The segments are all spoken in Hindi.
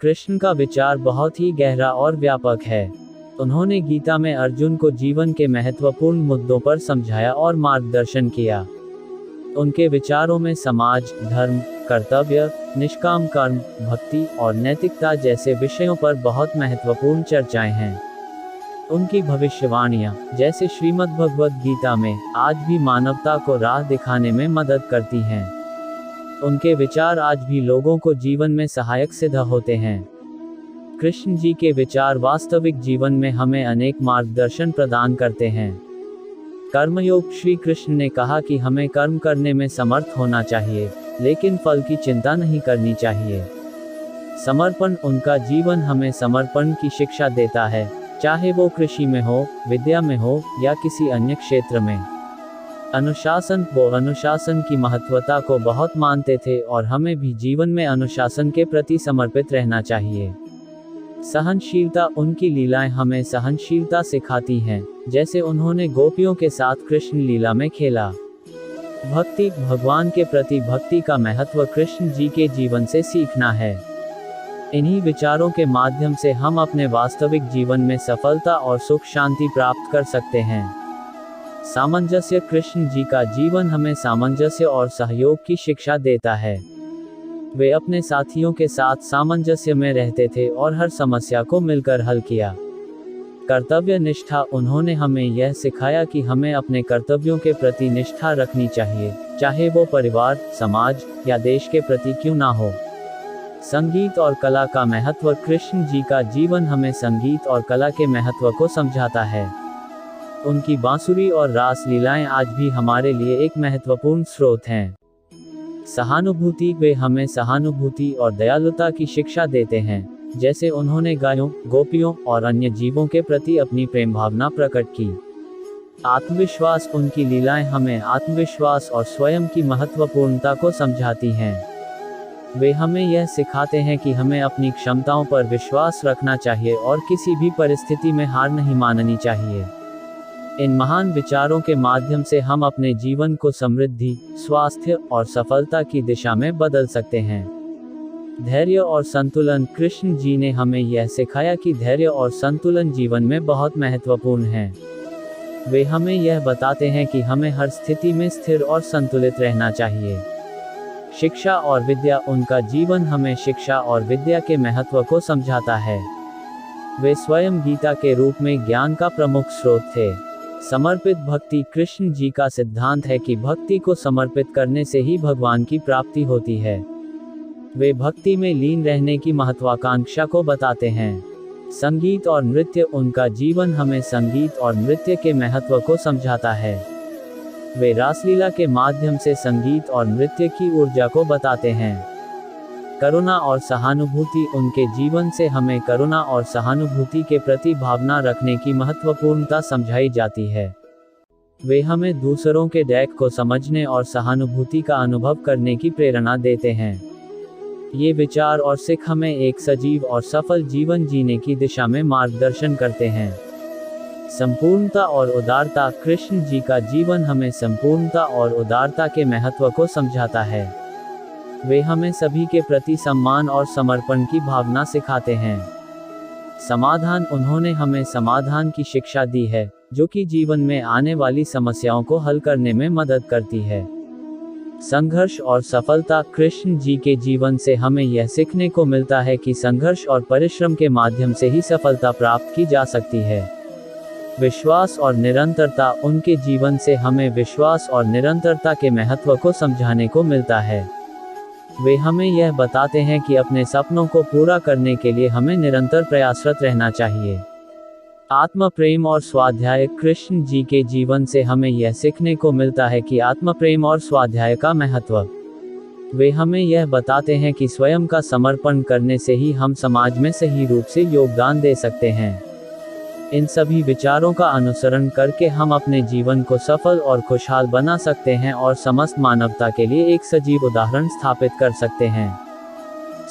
कृष्ण का विचार बहुत ही गहरा और व्यापक है। उन्होंने गीता में अर्जुन को जीवन के महत्वपूर्ण मुद्दों पर समझाया और मार्गदर्शन किया। उनके विचारों में समाज, धर्म, कर्तव्य, निष्काम कर्म, भक्ति और नैतिकता जैसे विषयों पर बहुत महत्वपूर्ण चर्चाएं हैं। उनकी भविष्यवाणियां, जैसे श्रीमद् भगवद गीता में, आज भी मानवता को राह दिखाने में मदद करती हैं। उनके विचार आज भी लोगों को जीवन में सहायक सिद्ध होते हैं। कृष्ण जी के विचार वास्तविक जीवन में हमें अनेक मार्गदर्शन प्रदान करते हैं। कर्मयोग, श्री कृष्ण ने कहा कि हमें कर्म करने में समर्थ होना चाहिए, लेकिन फल की चिंता नहीं करनी चाहिए। समर्पण, उनका जीवन हमें समर्पण की शिक्षा देता है, चाहे वो कृषि में हो, विद्या में हो या किसी अन्य क्षेत्र में। अनुशासन, वो अनुशासन की महत्वता को बहुत मानते थे और हमें भी जीवन में अनुशासन के प्रति समर्पित रहना चाहिए। सहनशीलता, उनकी लीलाएं हमें सहनशीलता सिखाती हैं, जैसे उन्होंने गोपियों के साथ कृष्ण लीला में खेला। भक्ति, भगवान के प्रति भक्ति का महत्व कृष्ण जी के जीवन से सीखना है। इन्हीं विचारों के माध्यम से हम अपने वास्तविक जीवन में सफलता और सुख शांति प्राप्त कर सकते हैं। सामंजस्य, कृष्ण जी का जीवन हमें सामंजस्य और सहयोग की शिक्षा देता है। वे अपने साथियों के साथ सामंजस्य में रहते थे और हर समस्या को मिलकर हल किया। कर्तव्य निष्ठा, उन्होंने हमें यह सिखाया कि हमें अपने कर्तव्यों के प्रति निष्ठा रखनी चाहिए, चाहे वो परिवार, समाज या देश के प्रति क्यों ना हो। संगीत और कला का महत्व, कृष्ण जी का जीवन हमें संगीत और कला के महत्व को समझाता है। उनकी बांसुरी और रास लीलाएं आज भी हमारे लिए एक महत्वपूर्ण स्रोत हैं। सहानुभूति, वे हमें सहानुभूति और दयालुता की शिक्षा देते हैं, जैसे उन्होंने गायों, गोपियों और अन्य जीवों के प्रति अपनी प्रेम भावना प्रकट की। आत्मविश्वास, उनकी लीलाएं हमें आत्मविश्वास और स्वयं की महत्वपूर्णता को समझाती हैं। वे हमें यह सिखाते हैं कि हमें अपनी क्षमताओं पर विश्वास रखना चाहिए और किसी भी परिस्थिति में हार नहीं माननी चाहिए। इन महान विचारों के माध्यम से हम अपने जीवन को समृद्धि, स्वास्थ्य और सफलता की दिशा में बदल सकते हैं। धैर्य और संतुलन, कृष्ण जी ने हमें यह सिखाया कि धैर्य और संतुलन जीवन में बहुत महत्वपूर्ण है। वे हमें यह बताते हैं कि हमें हर स्थिति में स्थिर और संतुलित रहना चाहिए। शिक्षा और विद्या, उनका जीवन हमें शिक्षा और विद्या के महत्व को समझाता है। वे स्वयं गीता के रूप में ज्ञान का प्रमुख स्रोत थे। समर्पित भक्ति, कृष्ण जी का सिद्धांत है कि भक्ति को समर्पित करने से ही भगवान की प्राप्ति होती है। वे भक्ति में लीन रहने की महत्वाकांक्षा को बताते हैं। संगीत और नृत्य, उनका जीवन हमें संगीत और नृत्य के महत्व को समझाता है। वे रासलीला के माध्यम से संगीत और नृत्य की ऊर्जा को बताते हैं। करुणा और सहानुभूति, उनके जीवन से हमें करुणा और सहानुभूति के प्रति भावना रखने की महत्वपूर्णता समझाई जाती है। वे हमें दूसरों के दुख को समझने और सहानुभूति का अनुभव करने की प्रेरणा देते हैं। ये विचार और सीख हमें एक सजीव और सफल जीवन जीने की दिशा में मार्गदर्शन करते हैं। संपूर्णता और उदारता, कृष्ण जी का जीवन हमें संपूर्णता और उदारता के महत्व को समझाता है। वे हमें सभी के प्रति सम्मान और समर्पण की भावना सिखाते हैं। समाधान, उन्होंने हमें समाधान की शिक्षा दी है, जो कि जीवन में आने वाली समस्याओं को हल करने में मदद करती है। संघर्ष और सफलता, कृष्ण जी के जीवन से हमें यह सीखने को मिलता है कि संघर्ष और परिश्रम के माध्यम से ही सफलता प्राप्त की जा सकती है। विश्वास और निरंतरता, उनके जीवन से हमें विश्वास और निरंतरता के महत्व को समझाने को मिलता है। वे हमें यह बताते हैं कि अपने सपनों को पूरा करने के लिए हमें निरंतर प्रयासरत रहना चाहिए। आत्म प्रेम और स्वाध्याय, कृष्ण जी के जीवन से हमें यह सीखने को मिलता है कि आत्म प्रेम और स्वाध्याय का महत्व। वे हमें यह बताते हैं कि स्वयं का समर्पण करने से ही हम समाज में सही रूप से योगदान दे सकते हैं। इन सभी विचारों का अनुसरण करके हम अपने जीवन को सफल और खुशहाल बना सकते हैं और समस्त मानवता के लिए एक सजीव उदाहरण स्थापित कर सकते हैं।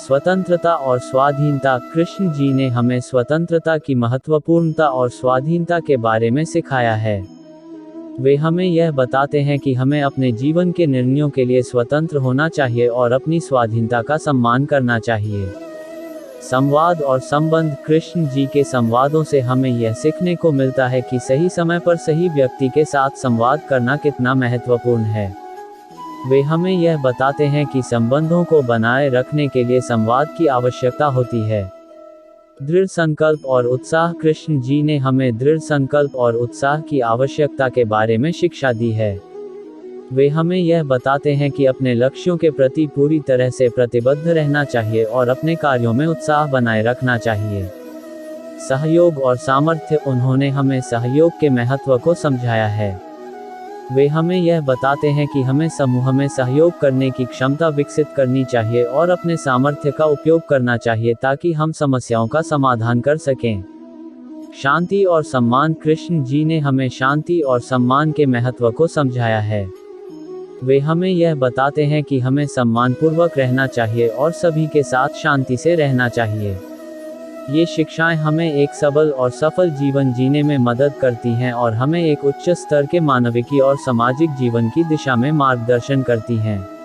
स्वतंत्रता और स्वाधीनता, कृष्ण जी ने हमें स्वतंत्रता की महत्वपूर्णता और स्वाधीनता के बारे में सिखाया है। वे हमें यह बताते हैं कि हमें अपने जीवन के निर्णयों के लिए स्वतंत्र होना चाहिए और अपनी स्वाधीनता का सम्मान करना चाहिए। संवाद और संबंध। कृष्ण जी के संवादों से हमें यह सीखने को मिलता है कि सही समय पर सही व्यक्ति के साथ संवाद करना कितना महत्वपूर्ण है। वे हमें यह बताते हैं कि संबंधों को बनाए रखने के लिए संवाद की आवश्यकता होती है। दृढ़ संकल्प और उत्साह। कृष्ण जी ने हमें दृढ़ संकल्प और उत्साह की आवश्यकता के बारे में शिक्षा दी है। वे हमें यह बताते हैं कि अपने लक्ष्यों के प्रति पूरी तरह से प्रतिबद्ध रहना चाहिए और अपने कार्यों में उत्साह बनाए रखना चाहिए। सहयोग और सामर्थ्य। उन्होंने हमें सहयोग के महत्व को समझाया है। वे हमें यह बताते हैं कि हमें समूह में सहयोग करने की क्षमता विकसित करनी चाहिए और अपने सामर्थ्य का उपयोग करना चाहिए ताकि हम समस्याओं का समाधान कर सकें। शांति और सम्मान। कृष्ण जी ने हमें शांति और सम्मान के महत्व को समझाया है। वे हमें यह बताते हैं कि हमें सम्मानपूर्वक रहना चाहिए और सभी के साथ शांति से रहना चाहिए। ये शिक्षाएं हमें एक सबल और सफल जीवन जीने में मदद करती हैं और हमें एक उच्च स्तर के मानविकी और सामाजिक जीवन की दिशा में मार्गदर्शन करती हैं।